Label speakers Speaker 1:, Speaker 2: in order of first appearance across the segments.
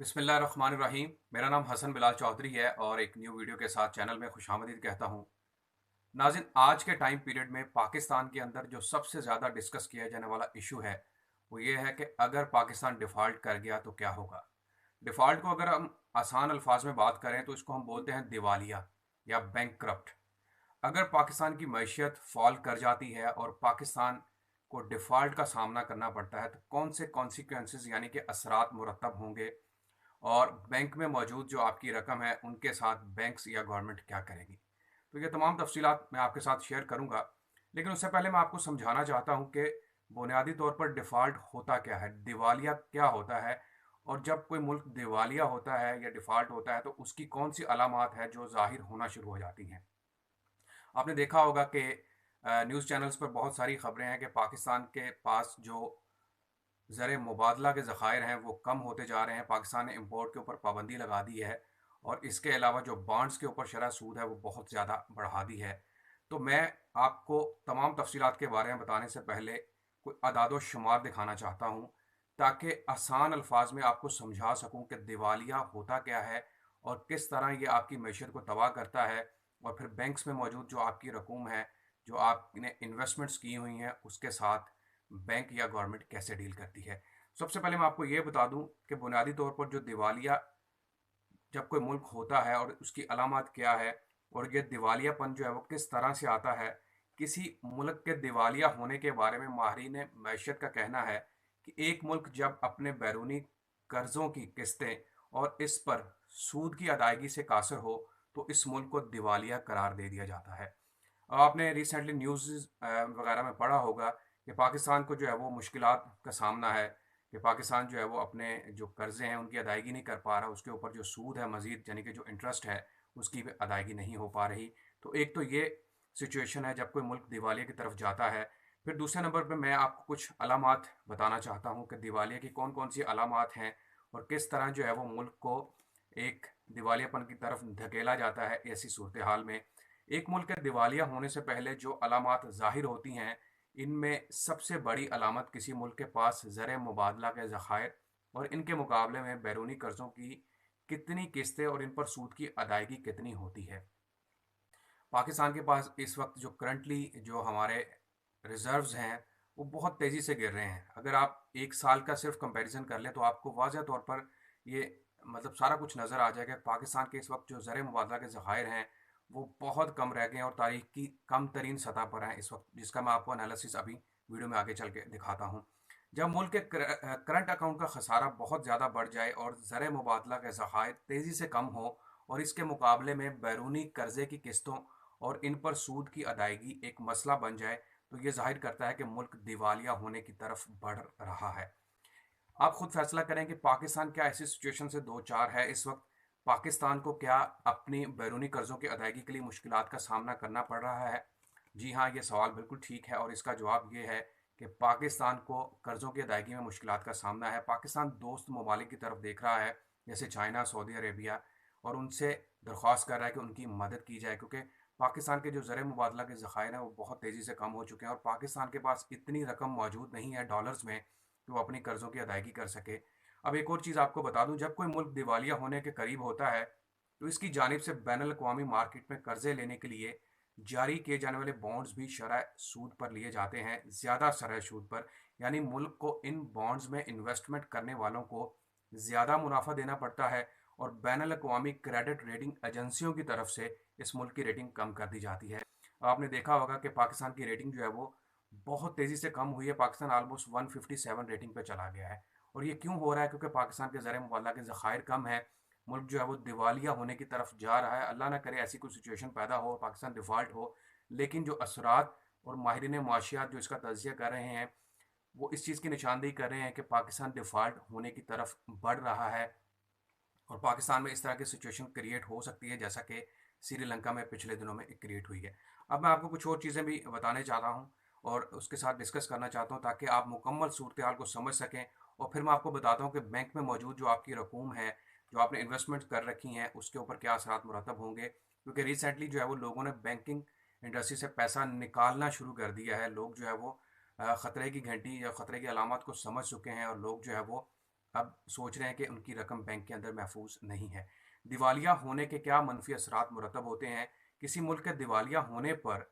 Speaker 1: बिस्मिल्लाहिर्रहमानिर्रहीम। मेरा नाम हसन बिलाल चौधरी है और एक न्यू वीडियो के साथ चैनल में खुशामदीद कहता हूँ। नाज़रीन, आज के टाइम पीरियड में पाकिस्तान के अंदर जो सबसे ज़्यादा डिस्कस किया जाने वाला इशू है वो ये है कि अगर पाकिस्तान डिफ़ॉल्ट कर गया तो क्या होगा। डिफ़ॉल्ट को अगर हम आसान अल्फाज में बात करें तो इसको हम बोलते हैं दिवालिया या बैंकक्रप्ट। अगर पाकिस्तान की मैशियत फॉल कर जाती है और पाकिस्तान को डिफ़ॉल्ट का सामना करना पड़ता है तो कौन से कॉन्सिक्वेंसेस यानी कि असरात मुरतब होंगे और बैंक में मौजूद जो आपकी रकम है उनके साथ बैंक्स या गवर्नमेंट क्या करेगी। तो ये तमाम तफसीलात मैं आपके साथ शेयर करूंगा, लेकिन उससे पहले मैं आपको समझाना चाहता हूं कि बुनियादी तौर पर डिफ़ॉल्ट होता क्या है, दिवालिया क्या होता है, और जब कोई मुल्क दिवालिया होता है या डिफ़ॉल्ट होता है तो उसकी कौन सी अलामात है जो ज़ाहिर होना शुरू हो जाती हैं। आपने देखा होगा कि न्यूज़ चैनल्स पर बहुत सारी खबरें हैं कि पाकिस्तान के पास जो ज़र मुबादला के ज़ख़ायर हैं वो कम होते जा रहे हैं। पाकिस्तान ने इम्पोर्ट के ऊपर पाबंदी लगा दी है और इसके अलावा जो बॉन्ड्स के ऊपर शरह सूद है वो बहुत ज़्यादा बढ़ा दी है। तो मैं आपको तमाम तफसीलात के बारे में बताने से पहले कोई अदाद शुमार दिखाना चाहता हूँ, ताकि आसान अल्फाज में आपको समझा सकूँ कि दिवालिया होता क्या है और किस तरह ये आपकी मैशियत को तबाह करता है, और फिर बैंक्स में मौजूद जो आपकी रकूम है, जो आपने इन्वेस्टमेंट्स की हुई हैं, उसके साथ बैंक या गवर्नमेंट कैसे डील करती है। सबसे पहले मैं आपको ये बता दूं कि बुनियादी तौर पर जो दिवालिया जब कोई मुल्क होता है और उसकी अलामत क्या है, और ये दिवालियापन जो है वो किस तरह से आता है। किसी मुल्क के दिवालिया होने के बारे में माहरीन मैशियत का कहना है कि एक मुल्क जब अपने बैरूनी कर्ज़ों की किस्तें और इस पर सूद की अदायगी से कासर हो तो इस मुल्क को दिवालिया करार दे दिया जाता है। अब आपने रिसेंटली न्यूज़ वगैरह में पढ़ा होगा कि पाकिस्तान को जो है वो मुश्किलात का सामना है, कि पाकिस्तान जो है वो अपने जो कर्ज़े हैं उनकी अदायगी नहीं कर पा रहा, उसके ऊपर जो सूद है मज़ीद यानी कि जो इंटरेस्ट है उसकी भी अदायगी नहीं हो पा रही। तो एक तो ये सिचुएशन है जब कोई मुल्क दिवालिया की तरफ जाता है। फिर दूसरे नंबर पे मैं आपको कुछ अलामात बताना चाहता हूँ कि दिवालिया की कौन कौन सी अलामात हैं और किस तरह जो है वो मुल्क को एक दिवालियापन की तरफ धकेला जाता है ऐसी सूरत हाल में। एक मुल्क के दिवालिया होने से पहले जो अलामात ज़ाहिर होती हैं, इनमें सबसे बड़ी अलामत किसी मुल्क के पास ज़र मुबादला के ज़ख़ायर और इनके मुकाबले में बैरूनी कर्ज़ों की कितनी किस्तें और इन पर सूद की अदायगी कितनी होती है। पाकिस्तान के पास इस वक्त जो करंटली जो हमारे रिज़र्व्स हैं वो बहुत तेज़ी से गिर रहे हैं। अगर आप एक साल का सिर्फ कंपैरिजन कर लें तो आपको वाज़ह तौर पर ये मतलब सारा कुछ नज़र आ जाएगा। पाकिस्तान के इस वक्त जो ज़र मुबादला के ज़ख़ायर हैं वो बहुत कम रह गए हैं और तारीख की कम तरीन सतह पर हैं इस वक्त, जिसका मैं आपको एनालिसिस अभी वीडियो में आगे चल के दिखाता हूँ। जब मुल्क के करंट अकाउंट का खसारा बहुत ज़्यादा बढ़ जाए और ज़र मुबादला के ज़ख़ायर तेज़ी से कम हो और इसके मुकाबले में बैरूनी कर्ज़े की किस्तों और इन पर सूद की अदायगी एक मसला बन जाए, तो ये ज़ाहिर करता है कि मुल्क दिवालिया होने की तरफ बढ़ रहा है। आप खुद फैसला करें कि पाकिस्तान क्या ऐसी सिचुएशन से दो चार है इस वक्त। पाकिस्तान को क्या अपनी बैरूनी कर्ज़ों की अदायगी के लिए मुश्किलात का सामना करना पड़ रहा है? जी हाँ, ये सवाल बिल्कुल ठीक है और इसका जवाब ये है कि पाकिस्तान को कर्ज़ों की अदायगी में मुश्किलात का सामना है। पाकिस्तान दोस्त ममालिक की तरफ देख रहा है, जैसे चाइना, सऊदी अरेबिया, और उनसे दरख्वास्त कर रहा है कि उनकी मदद की जाए, क्योंकि पाकिस्तान के जो ज़र मुबादला के ज़ख़ायर हैं वो बहुत तेज़ी से कम हो चुके हैं और पाकिस्तान के पास इतनी रकम मौजूद नहीं है डॉलर्स में कि वो अपनी कर्ज़ों की अदायगी कर सके। अब एक और चीज़ आपको बता दूँ, जब कोई मुल्क दिवालिया होने के करीब होता है तो इसकी जानिब से बैनुल-अक़वामी मार्केट में कर्ज़े लेने के लिए जारी किए जाने वाले बॉन्ड्स भी शरह सूद पर लिए जाते हैं, ज़्यादा शरह सूद पर। यानी मुल्क को इन बॉन्ड्स में इन्वेस्टमेंट करने वालों को ज़्यादा मुनाफा देना पड़ता है और बैनुल-अक़वामी क्रेडिट रेटिंग एजेंसियों की तरफ से इस मुल्क की रेटिंग कम कर दी जाती है। आपने देखा होगा कि पाकिस्तान की रेटिंग जो है वो बहुत तेज़ी से कम हुई है। पाकिस्तान ऑलमोस्ट 157 रेटिंग पे चला गया है और ये क्यों हो रहा है? क्योंकि पाकिस्तान के ज़र मुबादला के ज़ख़ायर कम है। मुल्क जो है वो दिवालिया होने की तरफ जा रहा है। अल्लाह ना करे ऐसी कोई सिचुएशन पैदा हो, पाकिस्तान डिफ़ॉल्ट हो, लेकिन जो असरात और माहिरीन माशियात जो इसका तज़किया कर रहे हैं वो इस चीज़ की निशानदेही कर रहे हैं कि पाकिस्तान डिफ़ॉल्ट होने की तरफ बढ़ रहा है और पाकिस्तान में इस तरह की सिचुएशन क्रिएट हो सकती है जैसा कि श्रीलंका में पिछले दिनों में क्रिएट हुई है। अब मैं आपको कुछ और चीज़ें भी बताने चाहता हूँ और उसके साथ डिस्कस करना चाहता हूँ ताकि आप मुकम्मल सूरत हाल को समझ सकें, और फिर मैं आपको बताता हूँ कि बैंक में मौजूद जो आपकी रकूम है, जो आपने इन्वेस्टमेंट कर रखी हैं, उसके ऊपर क्या असरात मुरतब होंगे। क्योंकि रिसेंटली जो है वो लोगों ने बैंकिंग इंडस्ट्री से पैसा निकालना शुरू कर दिया है। लोग जो है वो ख़तरे की घंटी या ख़तरे की अलामत को समझ चुके हैं और लोग जो है वो अब सोच रहे हैं कि उनकी रकम बैंक के अंदर महफूज नहीं है। दिवालिया होने के क्या मनफी असरात मुरतब होते हैं? किसी मुल्क के दिवालिया होने पर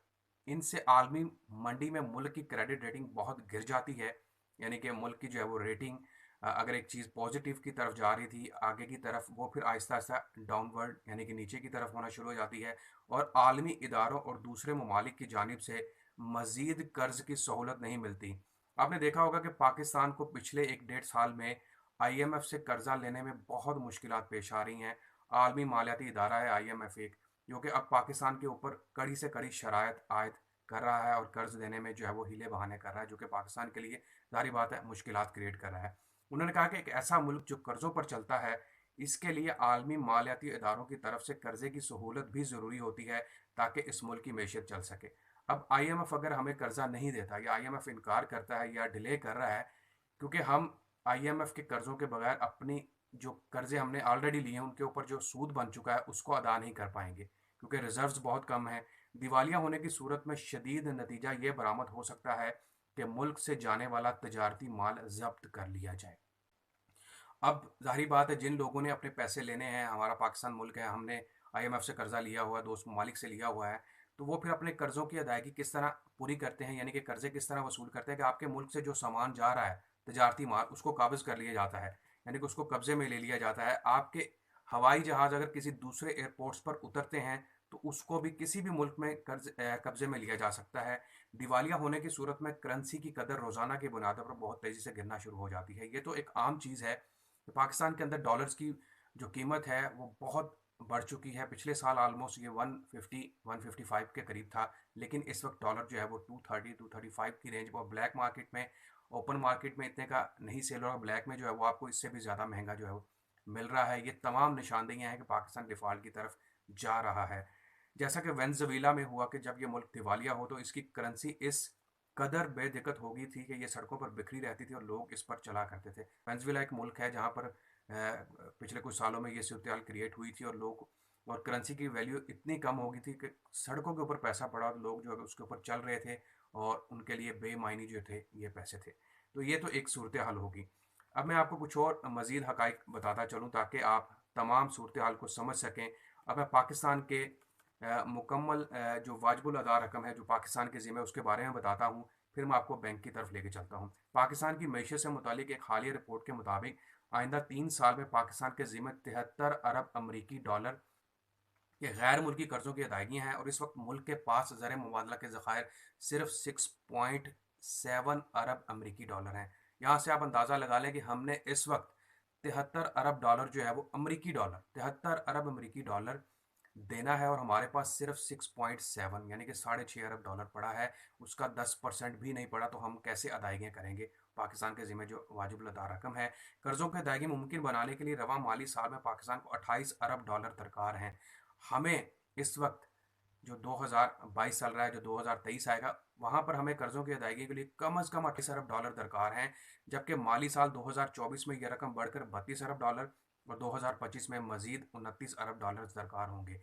Speaker 1: इनसे आलमी मंडी में मुल्क की क्रेडिट रेटिंग बहुत गिर जाती है। यानी कि मुल्क की जो है वो रेटिंग, अगर एक चीज़ पॉजिटिव की तरफ जा रही थी आगे की तरफ, वो फिर आहिस्ता आहिस्ता डाउनवर्ड यानी कि नीचे की तरफ होना शुरू हो जाती है और आलमी इदारों और दूसरे ममालिक की जानिब से मज़ीद कर्ज की सहूलत नहीं मिलती। आपने देखा होगा कि पाकिस्तान को पिछले 1 डेढ़ साल में IMF से कर्जा लेने में बहुत मुश्किलात पेश आ रही हैं। आलमी मालियाती इदारा है IMF एक, जो कि अब पाकिस्तान के ऊपर कड़ी से कड़ी शराइत आयद कर रहा है और कर्ज देने में जो है वो हीले बहाने कर रहा है, जो कि पाकिस्तान के लिए ज़ाहिर बात है मुश्किलात क्रिएट कर रहा है। उन्होंने कहा कि एक ऐसा मुल्क जो कर्ज़ों पर चलता है, इसके लिए आलमी मालियाती इदारों की तरफ से कर्ज़े की सहूलत भी ज़रूरी होती है ताकि इस मुल्क की मैशियत चल सके। अब IMF अगर हमें कर्ज़ा नहीं देता या IMF इनकार करता है या डिले कर रहा है, क्योंकि हम IMF के कर्ज़ों के बगैर अपनी जो कर्ज़े हमने ऑलरेडी लिए हैं उनके ऊपर जो सूद बन चुका है उसको अदा नहीं कर पाएंगे, क्योंकि रिजर्व्स बहुत कम हैं। दिवालिया होने की सूरत में शदीद नतीजा ये बरामद हो सकता है कि मुल्क से जाने वाला तजारती माल जब्त कर लिया जाए। अब ज़ाहिर बात है जिन लोगों ने अपने पैसे लेने हैं, हमारा पाकिस्तान मुल्क है, हमने IMF से कर्ज़ा लिया हुआ है, दोस्त ममालिक से लिया हुआ है, तो वो फिर अपने कर्ज़ों की अदायगी किस तरह पूरी करते हैं, यानी कि कर्ज़े किस तरह वसूल करते हैं कि आपके मुल्क से जो सामान जा रहा है, तजारती माल, उसको काबिज़ कर लिया जाता है, यानी कि उसको कब्ज़े में ले लिया जाता है। आपके हवाई जहाज़ अगर किसी दूसरे एयरपोर्ट्स पर उतरते हैं, तो उसको भी किसी भी मुल्क में कब्ज़े में लिया जा सकता है। दिवालिया होने की सूरत में करेंसी की कदर रोज़ाना की बुनियाद पर बहुत तेज़ी से गिरना शुरू हो जाती है। ये तो एक आम चीज़ है। तो पाकिस्तान के अंदर डॉलर्स की जो कीमत है वो बहुत बढ़ चुकी है। पिछले साल ऑलमोस्ट ये 150-155 के करीब था, लेकिन इस वक्त डॉलर जो है वो 230-235 की रेंज और ब्लैक मार्केट में, ओपन मार्केट में इतने का नहीं सेल हो रहा, ब्लैक में जो है वो आपको इससे भी ज़्यादा महंगा जो है वो मिल रहा है। ये तमाम निशानदेहियाँ हैं कि पाकिस्तान डिफ़ॉल्ट की तरफ जा रहा है। जैसा कि वेनेज़ुएला में हुआ कि जब ये मुल्क दिवालिया हो तो इसकी करेंसी इस कदर बेदिक्कत हो गई थी कि ये सड़कों पर बिखरी रहती थी और लोग इस पर चला करते थे। वेनेज़ुएला एक मुल्क है जहाँ पर पिछले कुछ सालों में ये सूरत-ए-हाल क्रिएट हुई थी और लोग और करेंसी की वैल्यू इतनी कम हो गई थी कि सड़कों के ऊपर पैसा पड़ा और लोग जो है उसके ऊपर चल रहे थे और उनके लिए बेमायनी जो थे ये पैसे थे। तो ये तो एक सूरत-ए-हाल होगी। अब मैं आपको कुछ और मज़ीद हक़ाइक़ बताता चलूँ ताकि आप तमाम सूरत-ए-हाल को समझ सकें। अब मैं पाकिस्तान के मुकम्मल जो वाजिबुल अदा रकम है जो पाकिस्तान के ज़िम्मे उसके बारे में बताता हूँ, फिर मैं आपको बैंक की तरफ लेके चलता हूँ। पाकिस्तान की मईशत से मुतालिक एक हालिया रिपोर्ट के मुताबिक आइंदा 3 साल में पाकिस्तान के ज़िम्मे 73 अरब अमरीकी डॉलर के गैर मुल्की कर्ज़ों की अदायगियाँ हैं और इस वक्त मुल्क के पास ज़र मुबादला के ज़खायर सिर्फ 6.7 अरब अमरीकी डॉलर हैं। यहाँ से आप अंदाज़ा लगा लें कि हमने इस वक्त 73 अरब डॉलर जो है वो अमरीकी डॉलर 73 अरब अमरीकी डॉलर देना है और हमारे पास सिर्फ 6.7 यानी कि 6.5 अरब डॉलर पड़ा है। उसका 10% भी नहीं पड़ा, तो हम कैसे अदायगियाँ करेंगे? पाकिस्तान के ज़िम्मे जो वाजिब अदा रकम है, कर्ज़ों की अदायगी मुमकिन बनाने के लिए रवां माली साल में पाकिस्तान को 28 अरब डॉलर दरकार हैं। हमें इस वक्त जो 2022 चल रहा है, जो 2023 आएगा, वहाँ पर हमें कर्ज़ों की अदायगी के लिए कम अज़ कम 28 अरब डॉलर दरकार हैं, जबकि माली साल 2024 में यह रकम बढ़कर 32 अरब डॉलर और 2025 में मज़ीद 29 अरब डॉलर दरकार होंगे।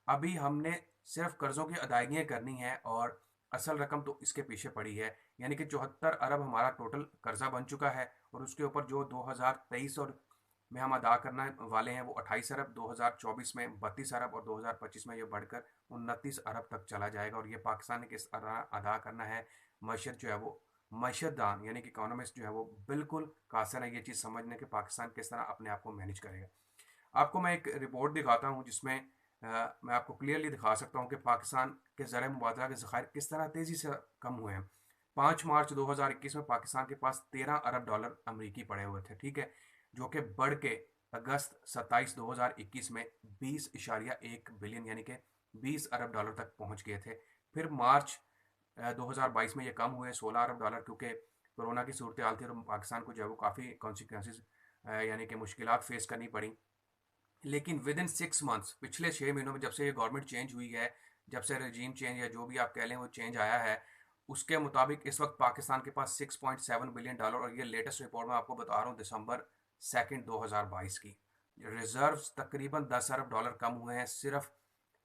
Speaker 1: अभी हमने सिर्फ कर्ज़ों की अदायगियाँ करनी है और असल रकम तो इसके पीछे पड़ी है, यानी कि 74 अरब हमारा टोटल कर्ज़ा बन चुका है और उसके ऊपर जो 2023 और में हम अदा करने वाले हैं वो 28 अरब, 2024 में 32 अरब और 2025 में ये बढ़कर 29 अरब तक चला जाएगा। और ये पाकिस्तान ने किस तरह अदा करना है, मईशत जो है वो मईशतदान यानी कि इकोनॉमिस्ट जो है वो बिल्कुल कासिर है ये चीज़ समझने कि पाकिस्तान किस तरह अपने आप को मैनेज करेगा। आपको मैं एक रिपोर्ट दिखाता हूँ जिसमें मैं आपको क्लियरली दिखा सकता हूँ कि पाकिस्तान के ज़र मुबादला के ज़खायर किस तरह तेज़ी से कम हुए हैं। 5 मार्च 2021 में पाकिस्तान के पास 13 अरब डॉलर अमरीकी पड़े हुए थे, ठीक है, जो कि बढ़ के अगस्त 27 2021 में 20.1 बिलियन यानी कि 20 अरब डॉलर तक पहुंच गए थे। फिर मार्च 2022 में ये कम हुए 16 अरब डॉलर, क्योंकि कोरोना की सूरत हाल थी और पाकिस्तान को जो है वो काफ़ी कॉन्सिक्वेंसेस यानी कि मुश्किलात फेस करनी पड़ी। लेकिन विद इन 6 मंथ्स, पिछले 6 महीनों में जब से ये गवर्नमेंट चेंज हुई है, जब से रजीम चेंज या जो भी आप कह लें वो चेंज आया है, उसके मुताबिक इस वक्त पाकिस्तान के पास 6.7 बिलियन डॉलर और ये लेटेस्ट रिपोर्ट मैं आपको बता रहा हूँ दिसंबर 2 2022 की। रिजर्व्स तकरीबन 10 अरब डॉलर कम हुए हैं सिर्फ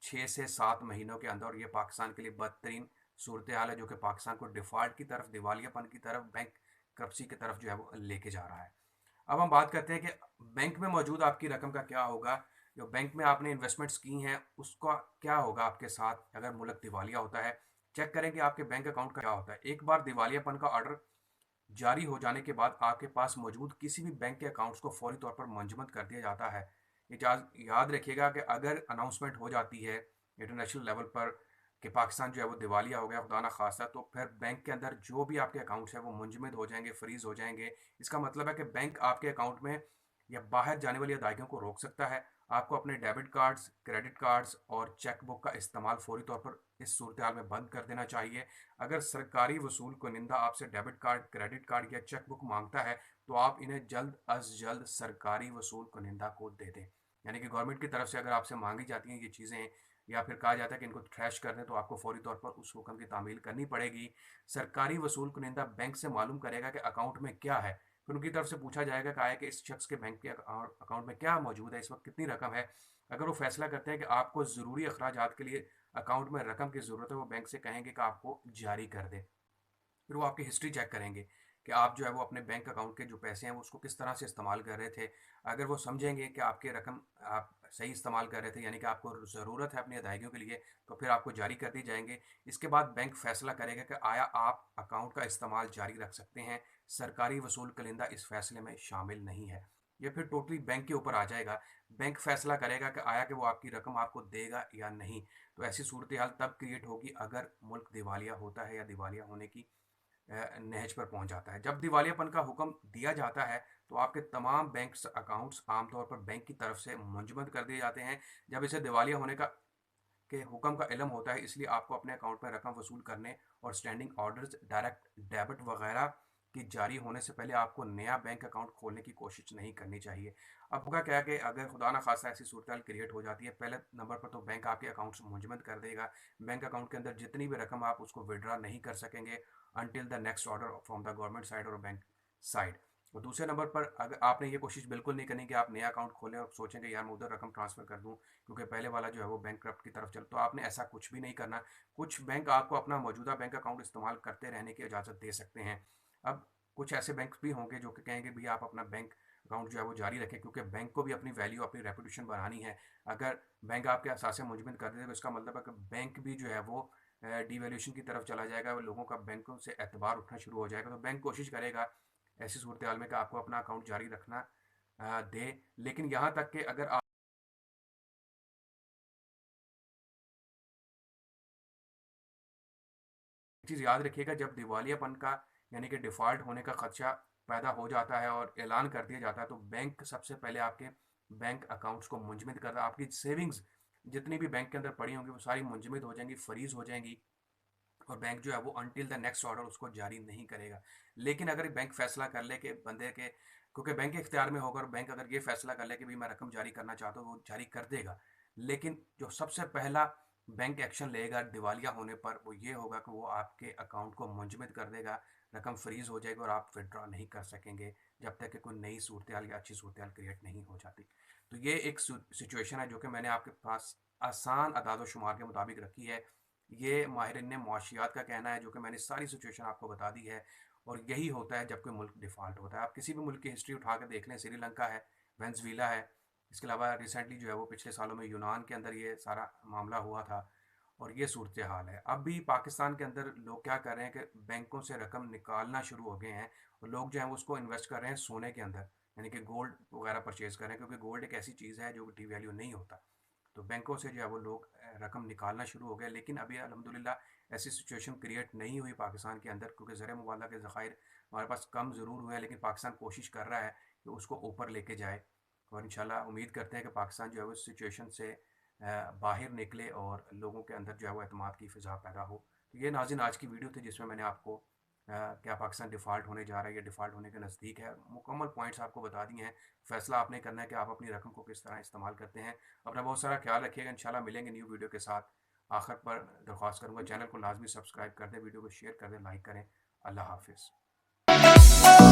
Speaker 1: 6 से 7 महीनों के अंदर और ये पाकिस्तान के लिए बदतरीन सूरत हाल है, जो कि पाकिस्तान को डिफ़ॉल्ट की तरफ, दिवालियापन की तरफ, बैंक करप्सी की तरफ जो है वो लेके जा रहा है। अब हम बात करते हैं कि बैंक में मौजूद आपकी रकम का क्या होगा। जो बैंक में आपने इन्वेस्टमेंट्स की हैं उसका क्या होगा आपके साथ अगर मुल्क दिवालिया होता है। चेक करें कि आपके बैंक अकाउंट का क्या होता है। एक बार दिवालियापन का ऑर्डर जारी हो जाने के बाद आपके पास मौजूद किसी भी बैंक के अकाउंट्स को फौरी तौर पर मंजमद कर दिया जाता है। ये याद रखिएगा कि अगर अनाउंसमेंट हो जाती है इंटरनेशनल लेवल पर कि पाकिस्तान जो है वो दिवालिया हो गया खुदा ना खास्ता, तो फिर बैंक के अंदर जो भी आपके अकाउंट्स हैं वो मुंजमद हो जाएंगे, फ्रीज हो जाएंगे। इसका मतलब है कि बैंक आपके अकाउंट में या बाहर जाने वाली अदायगियों को रोक सकता है। आपको अपने डेबिट कार्ड्स, क्रेडिट कार्ड्स और चेक बुक का इस्तेमाल फौरी तौर पर इस सूरत हाल में बंद कर देना चाहिए। अगर सरकारी वसूल कुनिंदा आपसे डेबिट कार्ड, क्रेडिट कार्ड या चेक बुक मांगता है तो आप इन्हें जल्द अज जल्द सरकारी वसूल कुनिंदा को दे दें। यानी कि गवर्नमेंट की तरफ से अगर आपसे मांगी जाती हैं ये चीज़ें या फिर कहा जाता है कि इनको ट्रैश कर दें, तो आपको फौरी तौर पर उस हुक्म की तामील करनी पड़ेगी। सरकारी वसूल कुनिंदा बैंक से मालूम करेगा कि अकाउंट में क्या है। फिर उनकी तरफ से पूछा जाएगा कि आया कि इस शख्स के बैंक के अकाउंट में क्या मौजूद है, इस वक्त कितनी रकम है। अगर वो फैसला करते हैं कि आपको ज़रूरी अखराजात के लिए अकाउंट में रकम की ज़रूरत है, वो बैंक से कहेंगे कि आपको जारी कर दे। फिर वो आपकी हिस्ट्री चेक करेंगे कि आप जो है वो अपने बैंक अकाउंट के जो पैसे हैं वो उसको किस तरह से इस्तेमाल कर रहे थे। अगर वो समझेंगे कि आपके रकम आप सही इस्तेमाल कर रहे थे, यानी कि आपको ज़रूरत है अपनी अदायगियों के लिए, तो फिर आपको जारी कर दी जाएंगे। इसके बाद बैंक फैसला करेगा कि आया आप अकाउंट का इस्तेमाल जारी रख सकते हैं। सरकारी वसूल कलिंदा इस फैसले में शामिल नहीं है। ये फिर टोटली बैंक के ऊपर आ जाएगा। बैंक फैसला करेगा कि आया कि वो आपकी रकम आपको देगा या नहीं। तो ऐसी सूरत हाल तब क्रिएट होगी अगर मुल्क दिवालिया होता है या दिवालिया होने की नहज पर पहुंच जाता है। जब दिवालियापन का हुक्म दिया जाता है तो आपके तमाम बैंक अकाउंट्स आमतौर पर बैंक की तरफ से मुंजमद कर दिए जाते हैं। जब इसे दिवालिया होने का के हुक्म का इल्म होता है, इसलिए आपको अपने अकाउंट में रकम वसूल करने और स्टैंडिंग ऑर्डर्स, डायरेक्ट डेबिट वगैरह की जारी होने से पहले आपको नया बैंक अकाउंट खोलने की कोशिश नहीं करनी चाहिए। अब होगा क्या कि अगर खुदा ना खास्ता ऐसी सूरत क्रिएट हो जाती है, पहले नंबर पर तो बैंक आपके अकाउंट्स मुंजमद कर देगा। बैंक अकाउंट के अंदर जितनी भी रकम आप उसको विड्रा नहीं कर सकेंगे until the next order from the government side और बैंक साइड। और दूसरे नंबर पर अगर आपने ये कोशिश बिल्कुल नहीं करनी कि आप नया अकाउंट खोलें और सोचें कि यार मैं उधर रकम ट्रांसफ़र कर दूं क्योंकि पहले वाला जो है वो बैंक की तरफ चल, तो आपने ऐसा कुछ भी नहीं करना। कुछ बैंक आपको अपना मौजूदा बैंक अकाउंट इस्तेमाल करते रहने की इजाज़त दे सकते हैं। अब कुछ ऐसे बैंक भी होंगे जो कि कहेंगे भैया आप अपना बैंक अकाउंट जो है वो जारी रखें, क्योंकि बैंक को भी अपनी वैल्यू, अपनी रेपुटेशन बनानी है। अगर बैंक आपके असासे मुंजमद कर दे तो इसका मतलब है कि बैंक भी जो है वो डिवैल्यूएशन की तरफ चला जाएगा, लोगों का बैंकों से एतबार उठना शुरू हो जाएगा। तो बैंक कोशिश करेगा ऐसी सूरत हाल में कि आपको अपना अकाउंट जारी रखना दे। लेकिन यहाँ तक कि अगर आप चीज़ याद रखिएगा, जब दिवालियापन का यानी कि डिफ़ॉल्ट होने का खदशा पैदा हो जाता है और ऐलान कर दिया जाता है, तो बैंक सबसे पहले आपके बैंक अकाउंट्स को मुंजमद करता है। आपकी सेविंग्स जितनी भी बैंक के अंदर पड़ी होंगी वो सारी मुंजमद हो जाएंगी, फ्रीज हो जाएंगी, और बैंक जो है वो अनटिल द नेक्स्ट ऑर्डर उसको जारी नहीं करेगा। लेकिन अगर बैंक फैसला कर ले कि बंदे के, क्योंकि बैंक के इख्तियार में होगा, और बैंक अगर ये फैसला कर ले कि भाई मैं रकम जारी करना चाहता हूँ, वो जारी कर देगा। लेकिन जो सबसे पहला बैंक एक्शन लेगा दिवालिया होने पर वो ये होगा कि वो आपके अकाउंट को मुंजमद कर देगा, रकम फ्रीज हो जाएगी और आप विड्रॉ नहीं कर सकेंगे जब तक कि कोई नई सूरत हाल या अच्छी सूरत हाल क्रिएट नहीं हो जाती। तो ये एक सिचुएशन है जो कि मैंने आपके पास आसान अदाद शुमार के मुताबिक रखी है। ये माहिरीन मुआशियात का कहना है, जो कि मैंने सारी सिचुएशन आपको बता दी है। और यही होता है जब कोई मुल्क डिफ़ॉल्ट होता है। आप किसी भी मुल्क की हिस्ट्री उठा कर देख लें, श्रीलंका है, वेनेज़ुएला है, इसके अलावा रिसेंटली जो है वो पिछले सालों में यूनान के अंदर ये सारा मामला हुआ था। और ये सूरत हाल है। अब भी पाकिस्तान के अंदर लोग क्या कर रहे हैं कि बैंकों से रकम निकालना शुरू हो गए हैं, और लोग जो हैं वो उसको इन्वेस्ट कर रहे हैं सोने के अंदर, यानी कि गोल्ड वगैरह परचेज़ कर रहे हैं, क्योंकि गोल्ड एक ऐसी चीज़ है जो डी वैल्यू नहीं होता। तो बैंकों से जो है वो लोग रकम निकालना शुरू हो गए। लेकिन अभी अल्हम्दुलिल्लाह ऐसी सिचुएशन क्रिएट नहीं हुई पाकिस्तान के अंदर, क्योंकि ज़र मुबाला के ज़खायर हमारे पास कम ज़रूर हुए हैं, लेकिन पाकिस्तान कोशिश कर रहा है कि उसको ऊपर लेके जाए। और इंशाल्लाह उम्मीद करते हैं कि पाकिस्तान जो है वो इस सिचुएशन से बाहर निकले और लोगों के अंदर जो है वो एतमाद की फ़िज़ा पैदा हो। तो ये नाज़रीन आज की वीडियो थी जिसमें मैंने आपको क्या पाकिस्तान डिफ़ॉल्ट होने जा रहा है या डिफ़ॉल्ट होने के नज़दीक है, मुकम्मल पॉइंट्स आपको बता दिए हैं। फ़ैसला आपने करना है कि आप अपनी रकम को किस तरह इस्तेमाल करते हैं। अपना बहुत सारा ख्याल रखिएगा। इंशाल्लाह मिलेंगे न्यू वीडियो के साथ। आखिर पर दरख्वास्त करूँगा, चैनल को लाजमी सब्सक्राइब कर दें, वीडियो को शेयर कर दें, लाइक करें। अल्लाह हाफिज़।